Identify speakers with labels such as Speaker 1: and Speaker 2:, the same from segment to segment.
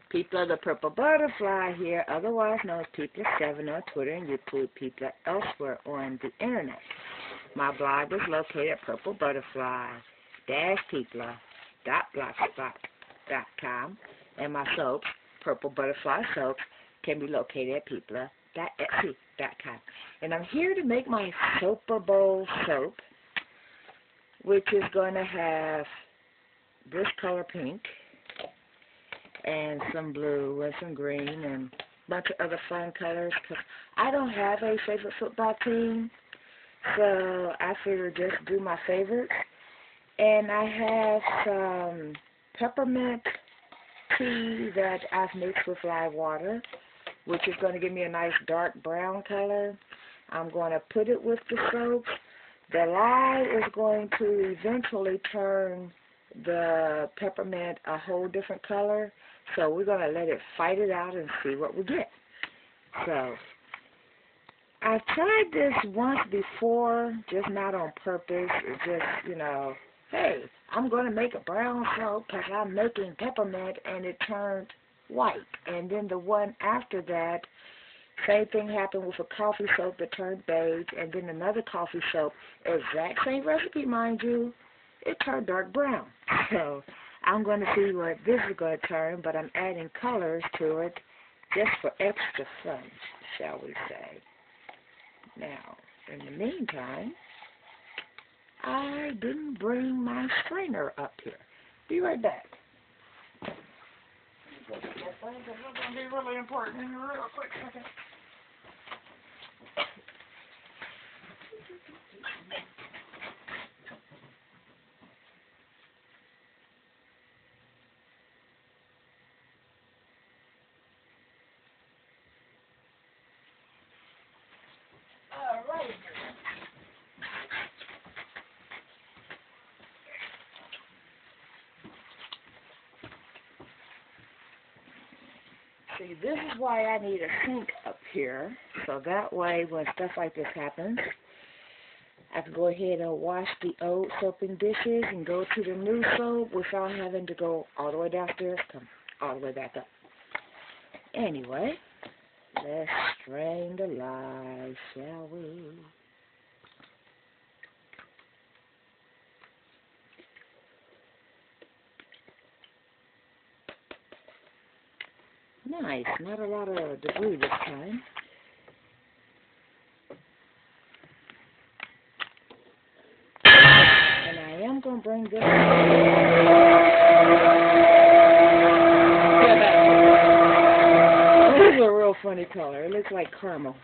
Speaker 1: People of the Purple Butterfly here, otherwise known as People7 on Twitter and YouTube, People elsewhere on the internet. My blog is located at purplebutterfly-people.blogspot.com, and my soaps, Purple Butterfly Soaps, can be located at people.etsy.com. And I'm here to make my Soaper Bowl soap, which is going to have this color pink, and some blue, and some green, and a bunch of other fun colors, because I don't have a favorite football team, so I figured just do my favorites. And I have some peppermint tea that I've mixed with live water, which is going to give me a nice dark brown color. I'm going to put it with the soaps. The lye is going to eventually turn the peppermint a whole different color, so we're going to let it fight it out and see what we get. So I've tried this once before, just not on purpose. It's just, hey, I'm going to make a brown soap because I'm making peppermint, and it turned white. And then the one after that, same thing happened with a coffee soap that turned beige, and then another coffee soap, exact same recipe, mind you, it turned dark brown. So I'm going to see what this is going to turn, but I'm adding colors to it just for extra fun, shall we say. Now, in the meantime, I didn't bring my strainer up here. Be right back. This is going to be really important in a real quick second. See, this is why I need a sink up here, so that way when stuff like this happens, I can go ahead and wash the old soaping dishes and go to the new soap without having to go all the way downstairs, come all the way back up. Anyway, let's strain the lye, shall we? Nice, not a lot of debris this time. And I am going to bring this. This is a real funny color. It looks like caramel.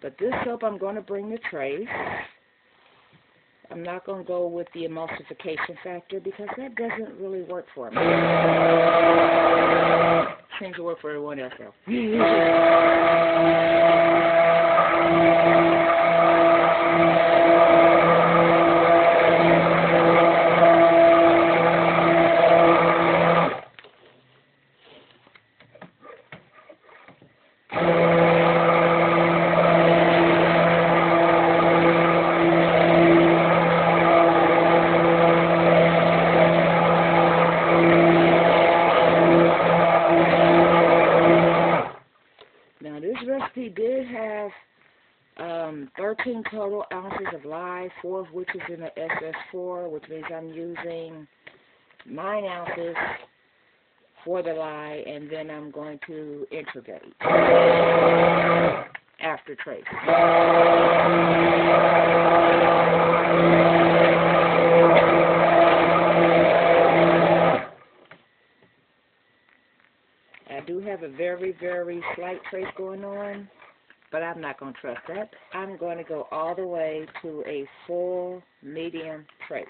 Speaker 1: But this soap I'm going to bring the trace. I'm not going to go with the emulsification factor because that doesn't really work for me. Seems to work for everyone else though. Recipe did have 13 total ounces of lye, 4 of which is in the SS4, which means I'm using 9 ounces for the lye, and then I'm going to integrate after trace. I do have a very, very slight trace going on, but I'm not going to trust that. I'm going to go all the way to a full medium trace.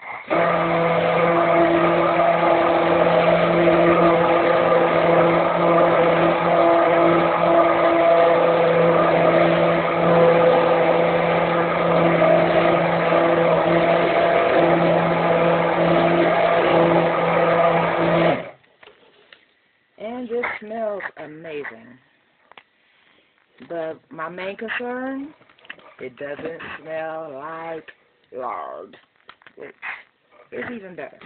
Speaker 1: And this smells amazing. But my main concern, it doesn't smell like lard. It's even better.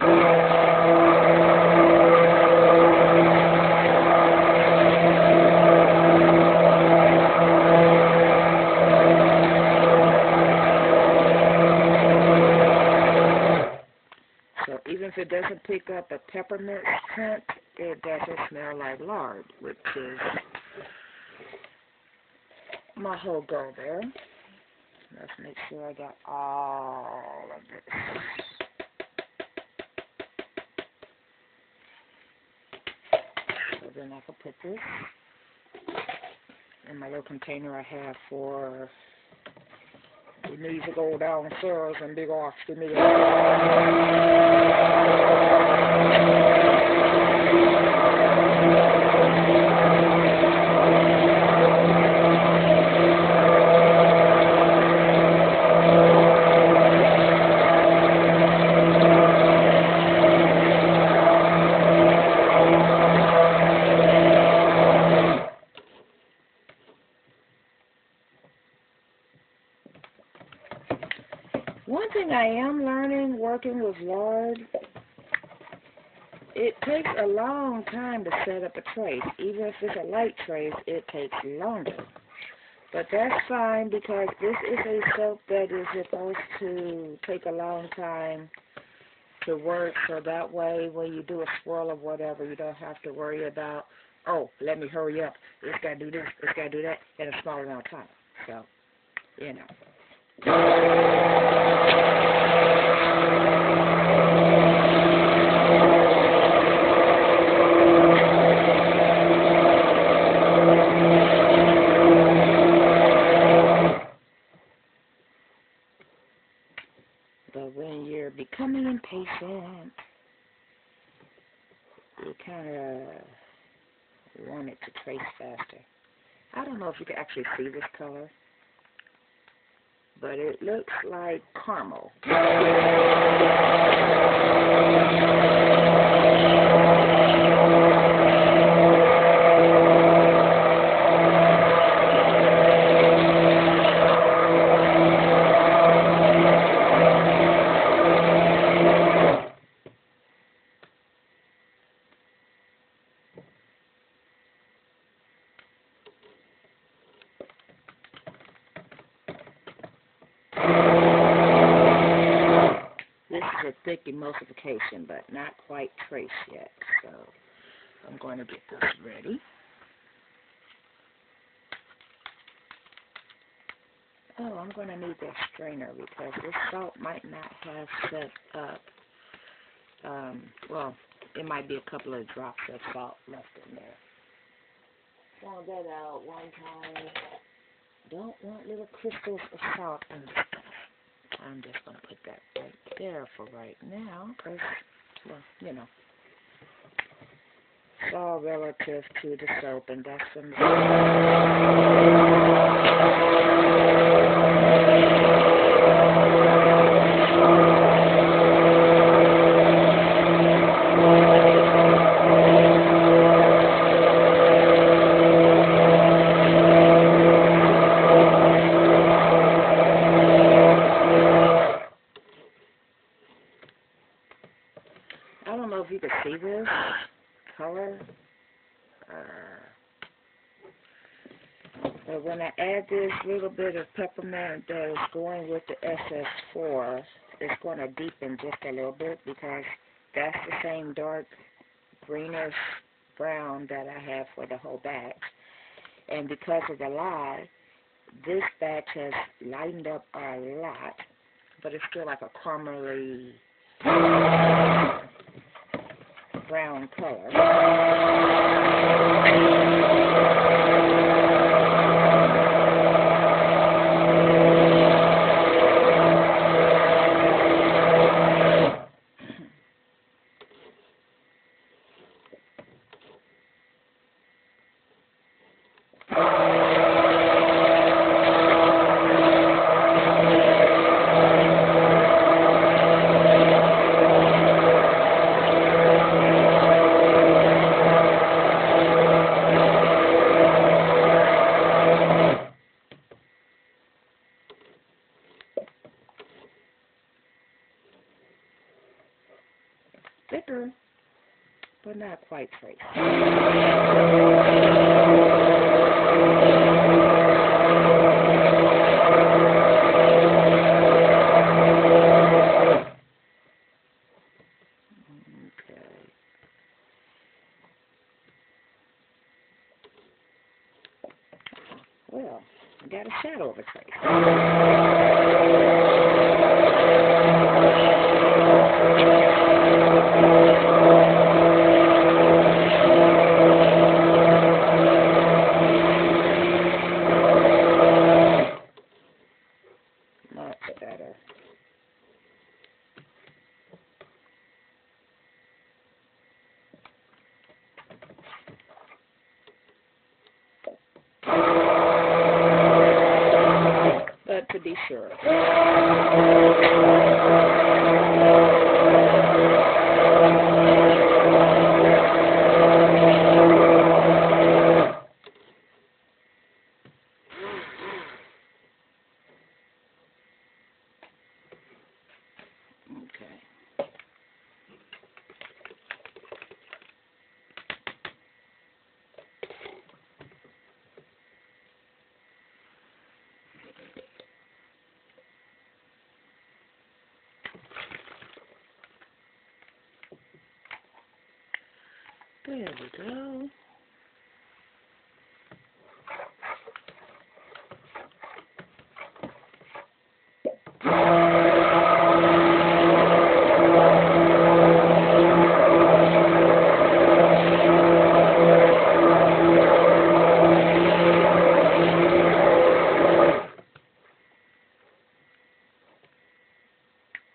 Speaker 1: So even if it doesn't pick up a peppermint scent, it doesn't smell like lard, which is my whole goal there. Let's make sure I got all of this. So then I can put this in my little container I have for we need to go downstairs and big off to me. One thing I am learning working with lard, it takes a long time to set up a trace. Even if it's a light trace, it takes longer. But that's fine because this is a soap that is supposed to take a long time to work, so that way when you do a swirl of whatever, you don't have to worry about, oh, let me hurry up. It's got to do this, it's got to do that in a small amount of time. So, you know. But when you're becoming impatient, you kind of want it to trace faster. I don't know if you can actually see this color, but it looks like caramel. This is a thick emulsification, but not quite traced yet. So I'm going to get this ready. Oh, I'm going to need that strainer because this salt might not have set up. Well, it might be a couple of drops of salt left in there. Found that out one time. Don't want little crystals of salt in the stuff. I'm just going to put that right there for right now because, well, you know, it's all relative to the soap, and that's some... I don't know if you can see this color, but when I add this little bit of peppermint that is going with the SS4, it's going to deepen just a little bit because that's the same dark greenish brown that I have for the whole batch. And because of the lye, this batch has lightened up a lot, but it's still like a caramely brown color. Thicker, but not quite traced. got a shadow of a trace. Much better. But to be sure. Okay. There we go.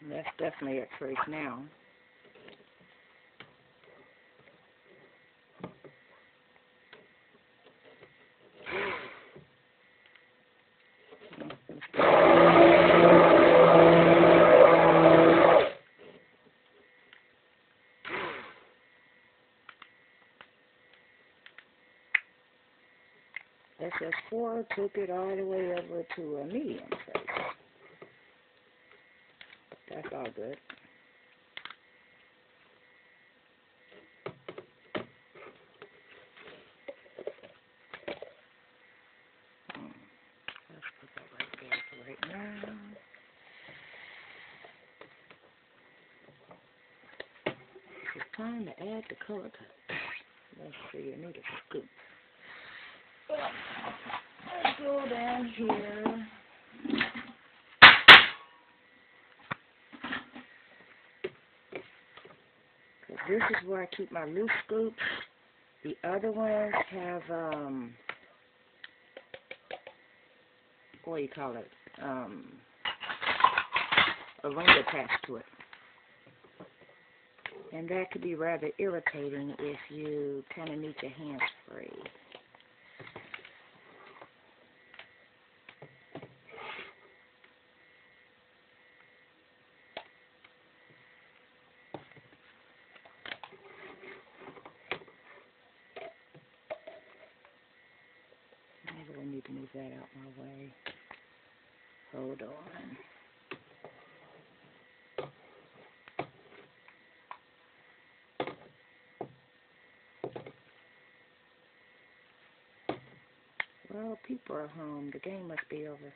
Speaker 1: That's definitely a trace now. SS4 took it all the way over to a medium trace. That's all good. Let's put that right there for right now. It's time to add the color. Let's see, I need a scoop. Let's go down here. This is where I keep my loose scoops. The other ones have, what do you call it? A ring attached to it. And that could be rather irritating if you kind of need your hands free. Maybe I need to move that out my way. Hold on. Well, people are home. The game must be over.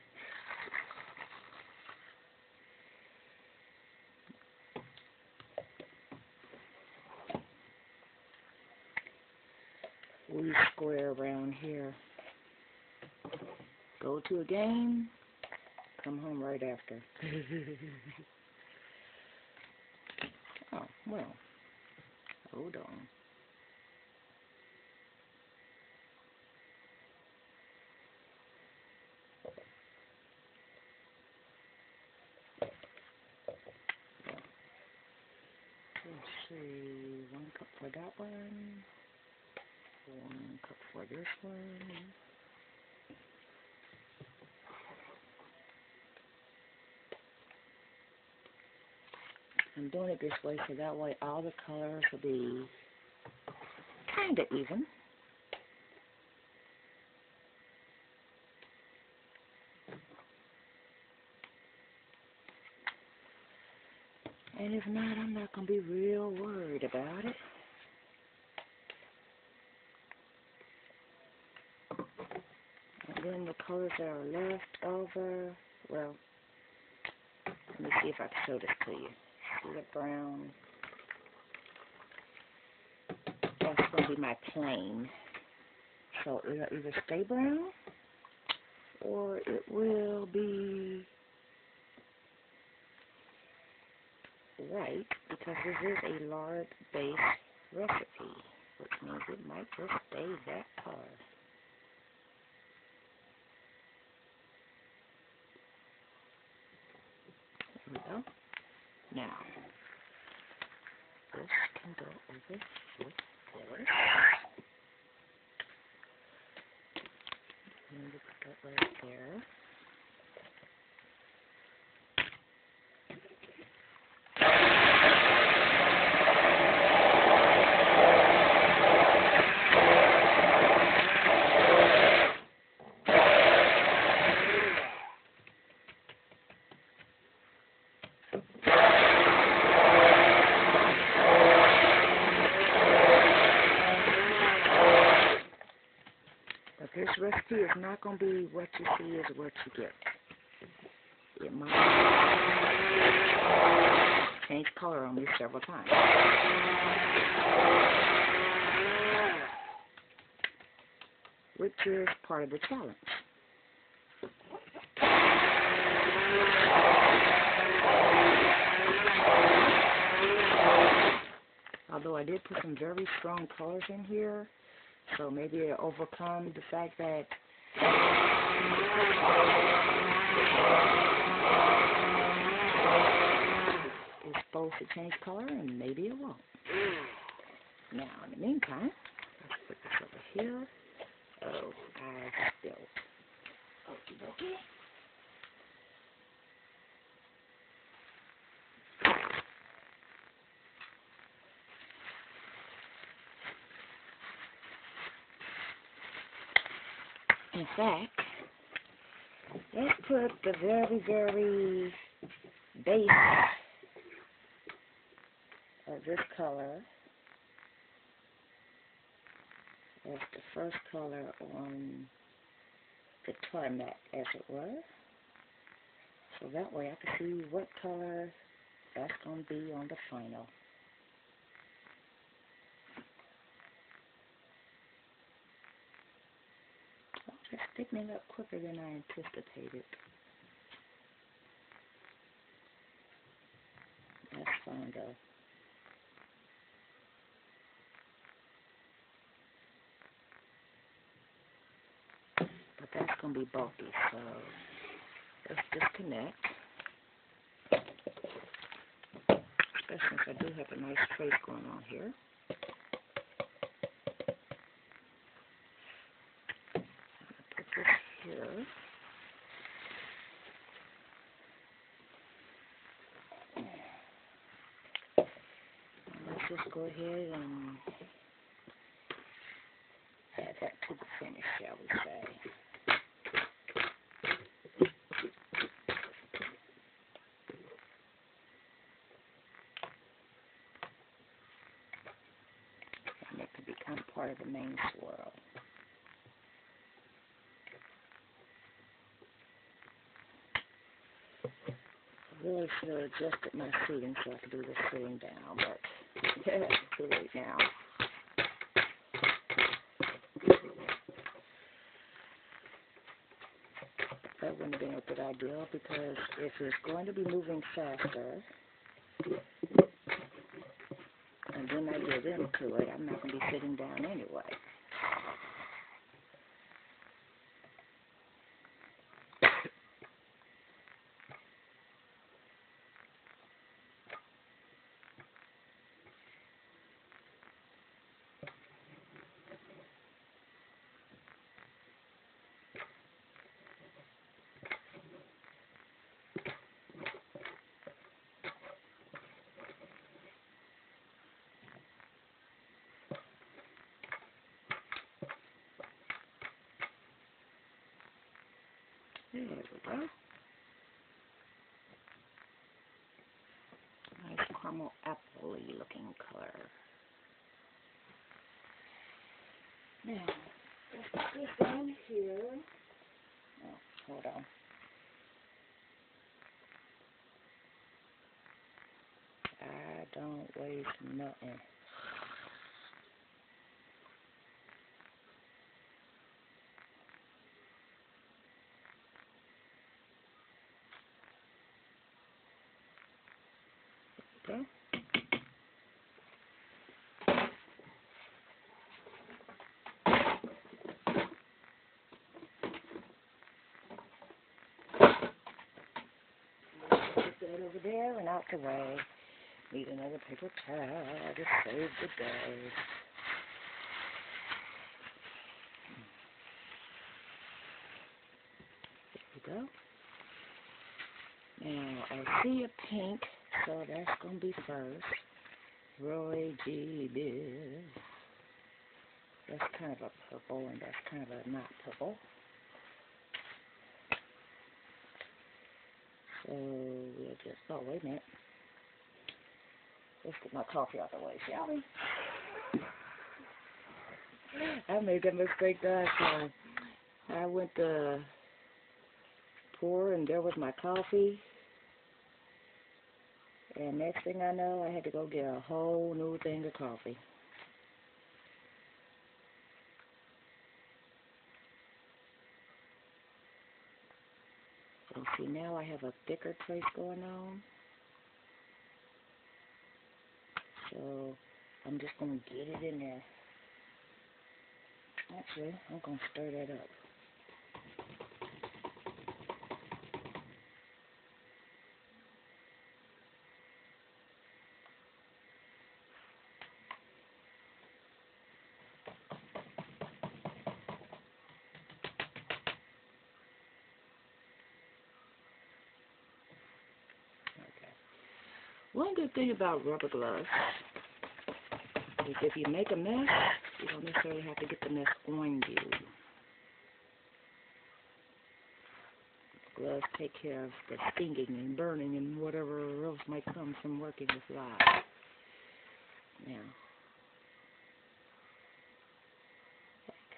Speaker 1: We square around here. Go to a game, come home right after. Oh, well, hold on. Let's see, 1 cup for that one, 1 cup for this one. I'm doing it this way so that way all the colors will be kind of even. And if not, I'm not going to be real worried about it. And then the colors that are left over, well, let me see if I can show this to you. See the brown? That's going to be my plain. So it'll either stay brown or it will be white, because this is a lard-based recipe, which means it might just stay that color. There we go. Now, this can go over with this. And we put that right there. But this recipe is not going to be what you see is what you get. It might change color on me several times. Which is part of the challenge. Although I did put some very strong colors in here, so maybe it'll overcome the fact that it's supposed to change color, and maybe it won't. Now, in the meantime, let's put this over here. Oh, I spilled. Okie dokie. In fact, let's put the very, very base of this color as the first color on the tarmac, as it were. So that way I can see what color that's going to be on the final. It's thickening up quicker than I anticipated. That's fine though. But that's going to be bulky, so let's disconnect. Especially since I do have a nice trace going on here. Here. Let's just go ahead and add that to the finish, shall we say. And it can become part of the main swirl. I really should have adjusted my seating so I could do this sitting down, but too late now. That wouldn't have been a good idea, because if it's going to be moving faster, and then I get into it, I'm not going to be sitting down anyway. There we go. Nice caramel apple-y looking color. Now, let's put this down here. Oh, hold on. I don't waste nothing. over there and out the way. Need another paper towel to save the day. There we go. Now, I see a pink, so that's going to be first. Roy G. Biv. That's kind of a purple, and that's kind of a not purple. So, we'll just, oh, wait a minute. Let's get my coffee out of the way, shall we? I made that mistake last time. I went to pour, and there was my coffee. And next thing I know, I had to go get a whole new thing of coffee. And see, now I have a thicker trace going on. So I'm just going to get it in there. Actually, I'm going to stir that up. One good thing about rubber gloves is if you make a mess, you don't necessarily have to get the mess on you. Gloves take care of the stinging and burning and whatever else might come from working with flies. Now,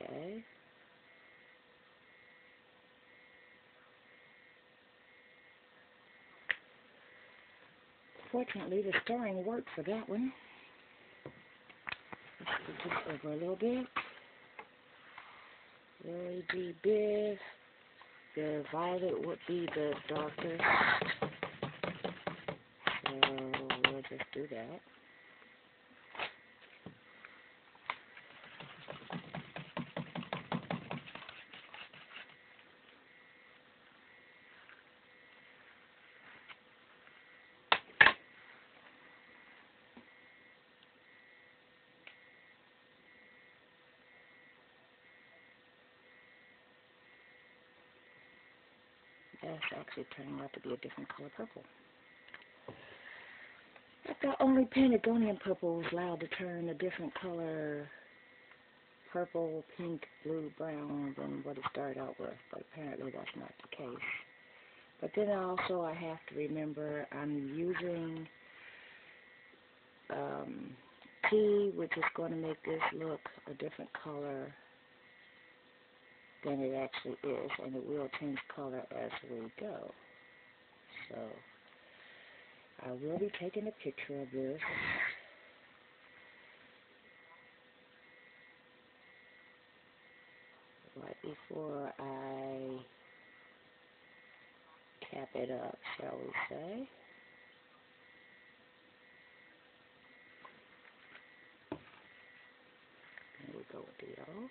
Speaker 1: okay. Fortunately, the stirring worked for that one. Let's put this over a little bit. Really be big. The violet would be the darkest. So we'll just do that. That's actually turning out to be a different color purple. I thought only Patagonia purple was allowed to turn a different color, purple, pink, blue, brown, than what it started out with, but apparently that's not the case. But then also I have to remember I'm using tea, which is going to make this look a different color than it actually is, and it will change color as we go. So I will be taking a picture of this. Right before I cap it up, shall we say. There we go with the yellow.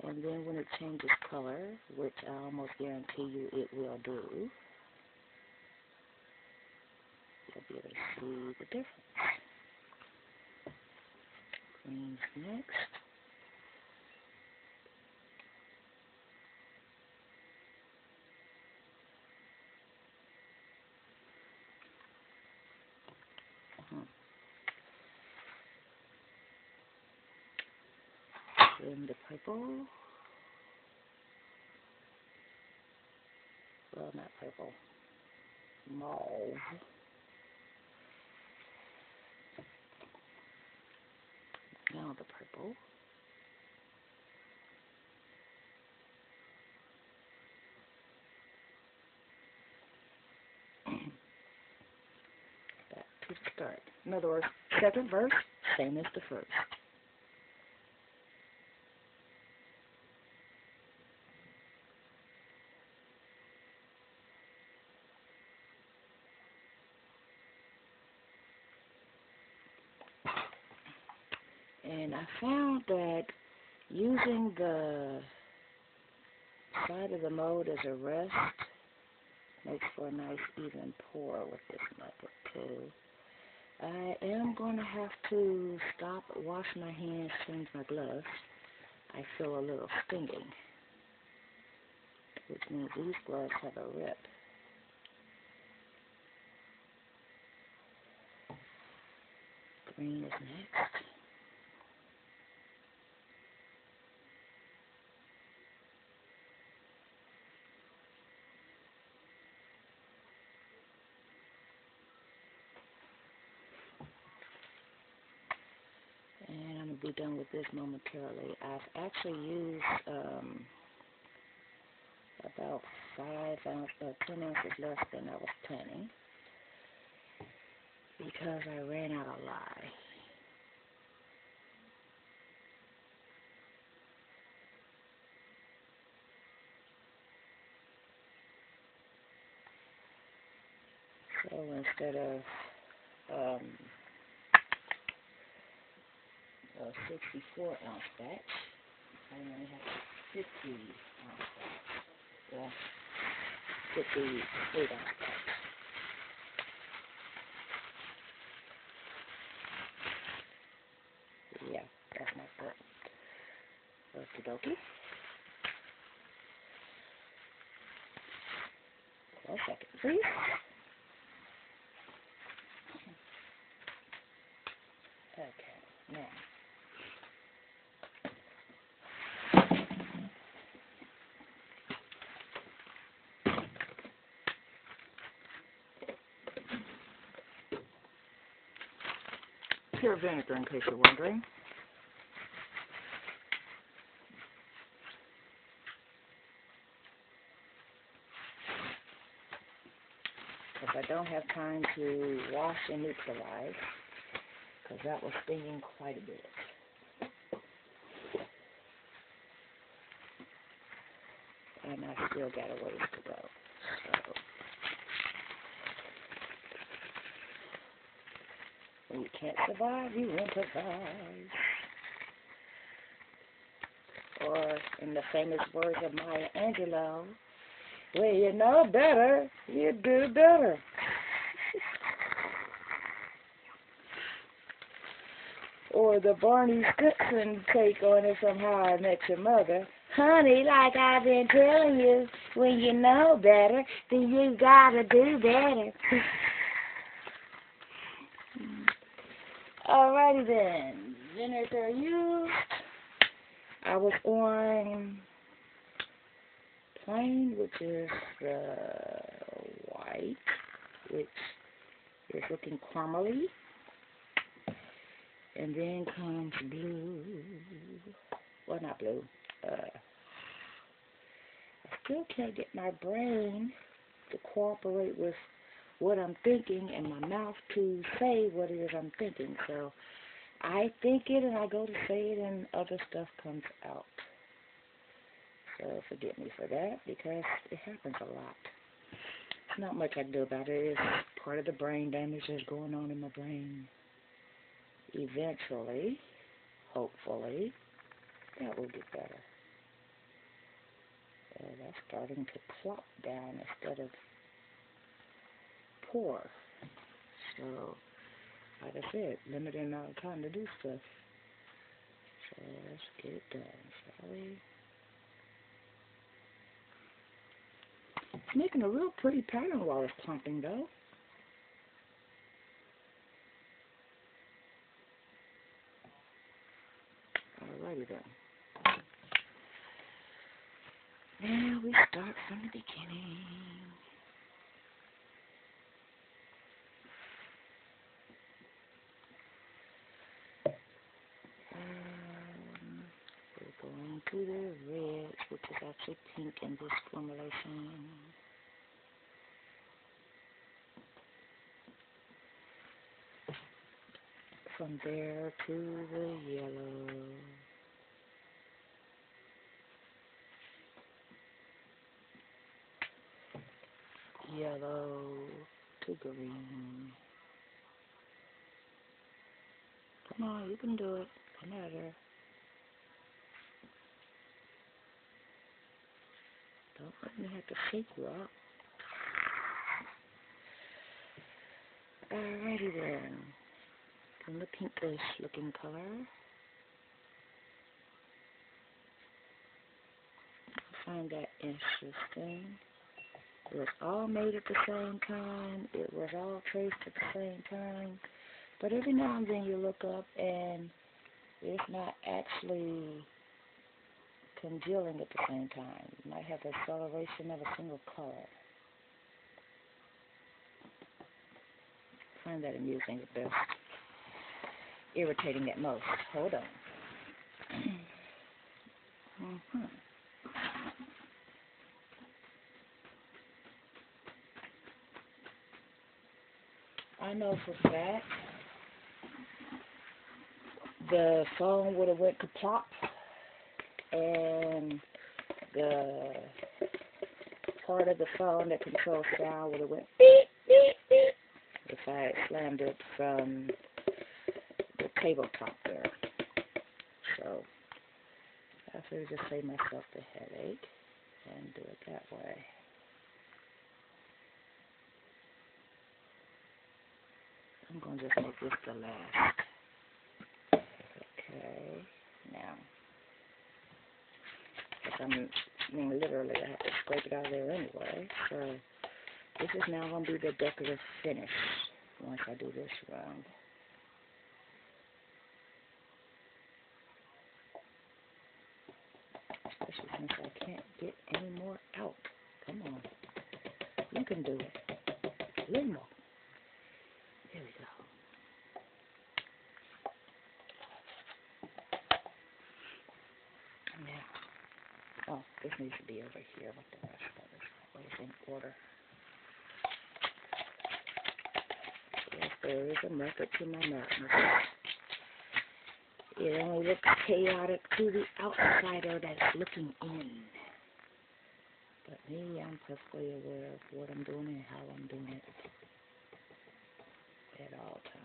Speaker 1: And then when it changes color, which I almost guarantee you it will do, you'll be able to see the difference. Green's next. Then the purple. Well, not purple. Mauve. Now the purple. Back to the start. In other words, second verse, same as the first. And I found that using the side of the mold as a rest Makes for a nice even pour with this method too. I am going to have to stop, wash my hands, change my gloves. I feel a little stinging, which means these gloves have a rip. Green is next. And I'm going to be done with this momentarily. I've actually used about 10 ounces less than I was planning because I ran out of lye. So instead of a 64-ounce batch, I only have 50-ounce batch. Well, 58-ounce batch. Yeah, that's my foot. Okie dokie. 1 second, please. Okay, now. Pure vinegar, in case you're wondering. Because I don't have time to wash and neutralize, because that was stinging quite a bit. And I still got a ways to go. So, when you can't survive, you improvise. Or, in the famous words of Maya Angelou, when you know better, you do better. Or the Barney Stinson take on it from How I Met Your Mother. Honey, like I've been telling you, when you know better, then you gotta do better. Alrighty then, vinegar used. I was on plain, which is white, which is looking caramely. And then comes blue. Well, not blue. I still can't get my brain to cooperate with what I'm thinking and my mouth to say what it is I'm thinking. So I think it and I go to say it and other stuff comes out. So forgive me for that because it happens a lot. There's not much I can do about it. It's part of the brain damage that's going on in my brain. Eventually, hopefully, that will get better. That's starting to plop down instead of pour. So, like I said, limited amount of time to do stuff. So let's get it done, shall we? It's making a real pretty pattern while it's clumping, though. Alrighty then. Now we start from the beginning. We're going to the red, which is actually pink in this formulation. From there to the yellow. Yellow to green. Come on, you can do it. No matter. Don't let me have to shake you up. Alrighty then. In the pinkish looking color. I find that interesting. It was all made at the same time. It was all traced at the same time. But every now and then you look up and it's not actually congealing at the same time. You might have the acceleration of a single color. I find that amusing at best. Irritating at most. Hold on. I know for a fact the phone would have went kaplop and the part of the phone that controls sound would have went beep, beep, beep if I had slammed it from the tabletop there. So I figured just save myself the headache and do it that way. I'm going to just make this the last. Okay, now, literally I have to scrape it out of there anyway, so this is now going to be the decorative finish once I do this round. Especially since I can't get any more out. Come on, you can do it. A little more. There we go. Now, oh, this needs to be over here with the rest of it. That way it's in order. Yes, there is a method to my madness. It only looks chaotic to the outsider that's looking in. But me, I'm perfectly aware of what I'm doing and how I'm doing it at all times.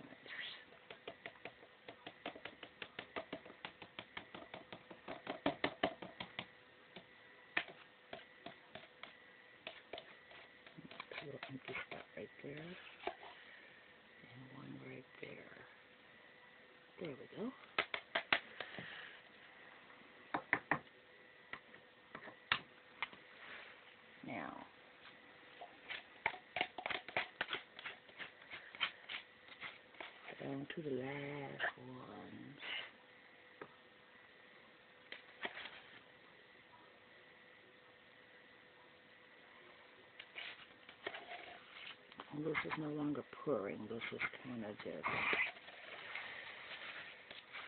Speaker 1: A little empty spot right there, and one right there. There we go. Now, down to the last ones. And this is no longer pouring, this is kind of just,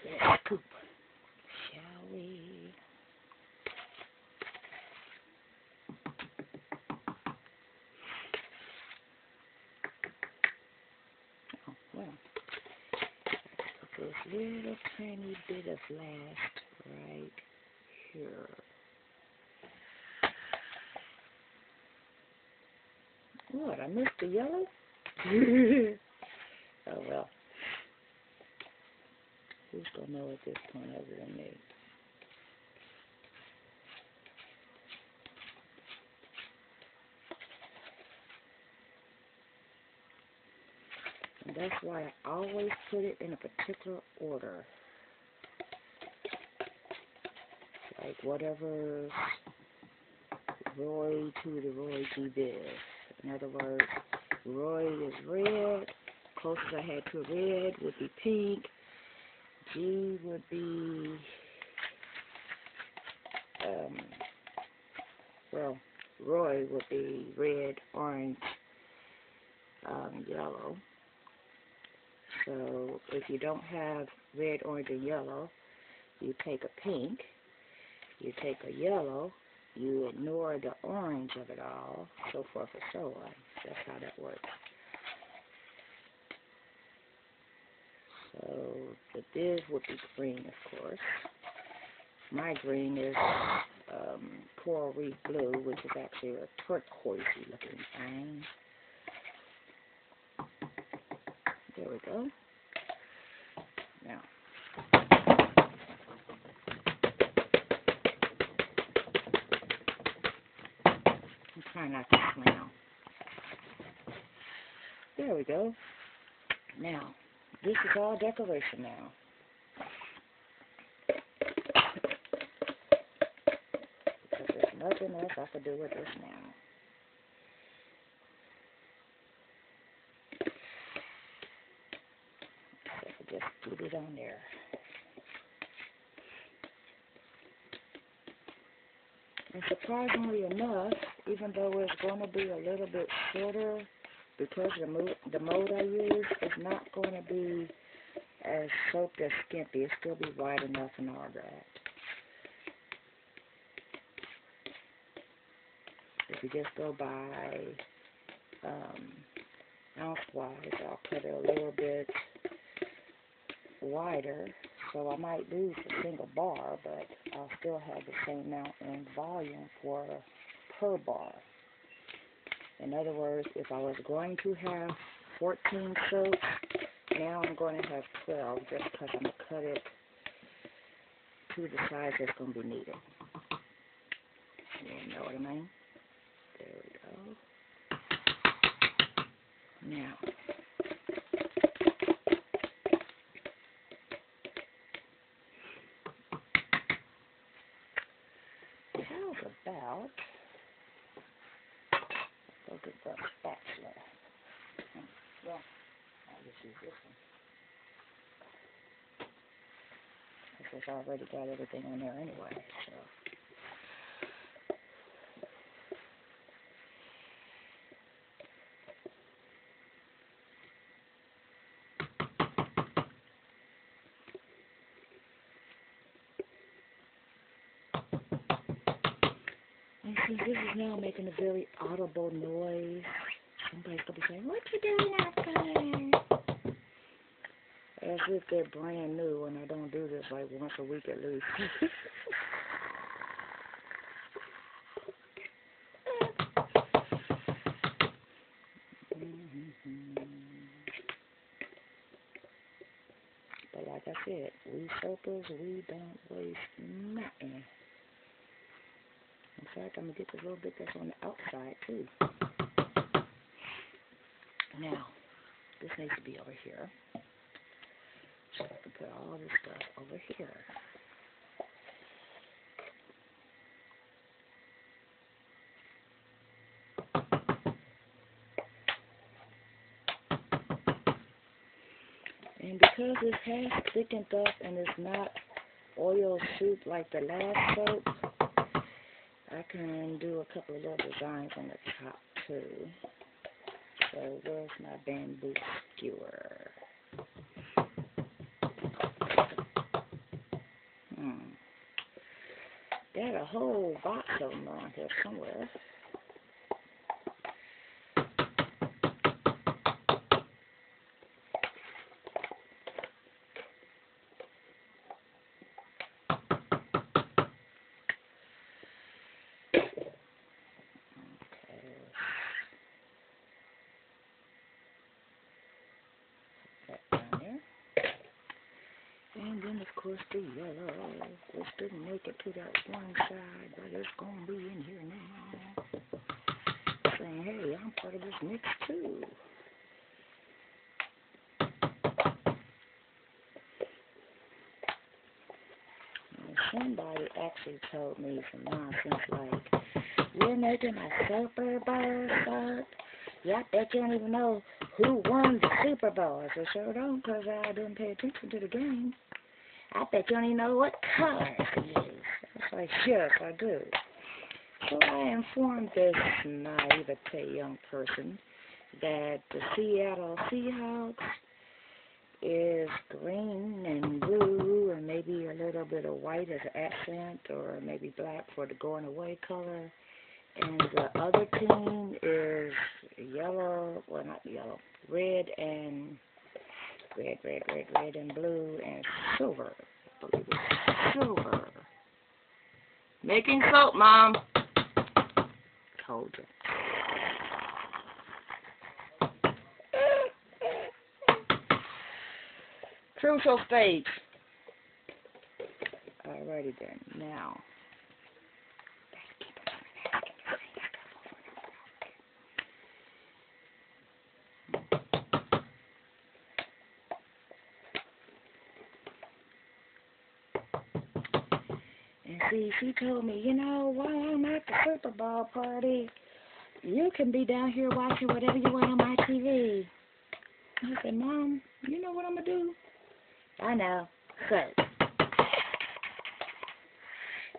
Speaker 1: let's scoop, shall we? Oh, well, this little tiny bit of last right here. What, I missed the yellow? Oh well. Who's gonna know at this point other than me? And that's why I always put it in a particular order. Like whatever's Roy to the Roy G. Biv. In other words, Roy is red. Closest I had to red would be pink. G would be, well, Roy would be red, orange, yellow. So if you don't have red, orange, and yellow, you take a pink, you take a yellow, you ignore the orange of it all, so forth and so on. That's how that works. So the div would be green, of course. My green is coral reef blue, which is actually a turquoisey looking thing. There we go. Now, I'm trying not to slam. There we go. Now, this is all decoration now. Because there's nothing else I could do with this now. So just put it on there. And surprisingly enough, even though it's going to be a little bit shorter, because the mold I use is not going to be as soaked as skimpy. It'll still be wide enough and all that. If you just go by ounce-wise, I'll cut it a little bit wider. So I might lose a single bar, but I'll still have the same amount in volume per bar. In other words, if I was going to have 14 soaps, now I'm going to have 12 just because I'm going to cut it to the size that's going to be needed. You know what I mean? There we go. Now, how's about, look at the spatula. Well, I'll just use this one. Because it's already got everything on there anyway, so. And see, this is now making a very audible noise. Somebody's going to be saying, "What you doing out there?" As if they're brand new and I don't do this like once a week at least. But like I said, we soapers, we don't waste nothing. In fact, I'm going to get the little bit that's on the outside too. Now, this needs to be over here. So I can put all this stuff over here. And because it has thickened up and it's not oil soup like the last soap, I can do a couple of little designs on the top too. So where's my bamboo skewer? Got a whole box of them around here somewhere. And then, of course, the yellow, which didn't make it to that one side, but it's going to be in here now. Saying, hey, I'm part of this mix, too. And somebody actually told me some nonsense like, "You're making a Super Bowl soap? Yeah, I bet you don't even know who won the Super Bowl." I said, "Sure don't, because I didn't pay attention to the game. I bet you don't even know what color to use." I was like, "Yes, I do." So I informed this naivete young person that the Seattle Seahawks is green and blue and maybe a little bit of white as an accent, or maybe black for the going away color. And the other team is yellow, well, not yellow, red and blue and silver. I believe it's silver. Making soap, Mom. Told you. Crucial stage. Alrighty then. Now. see, she told me, you know, while I'm at the Super Bowl party, you can be down here watching whatever you want on my TV. I said, Mom, you know what I'm going to do? I know. So,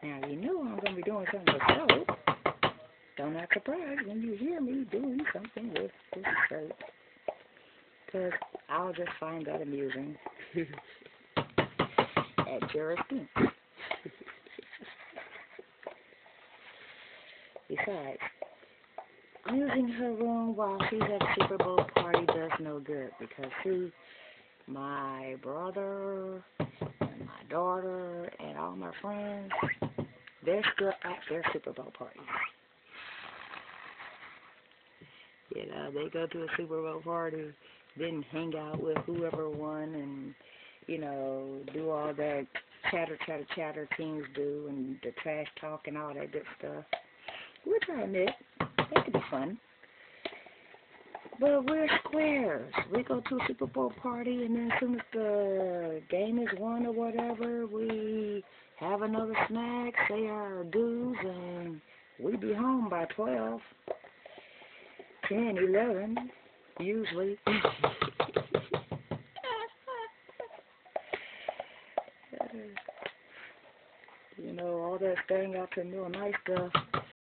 Speaker 1: now you know I'm going to be doing something with soap. Don't act surprised when you hear me doing something with this soap. Because I'll just find that amusing. At your expense. Besides, using her room while she's at a Super Bowl party does no good because, see, my brother and my daughter and all my friends, they're still at their Super Bowl party. You know, they go to a Super Bowl party, then hang out with whoever won and, you know, do all that chatter teens do and the trash talk and all that good stuff. Which I admit, that could be fun. But we're squares. We go to a Super Bowl party and then as soon as the game is won or whatever, we have another snack, say our dues, and we be home by 12, 10, 11, usually. You know, all that staying out to doing nice stuff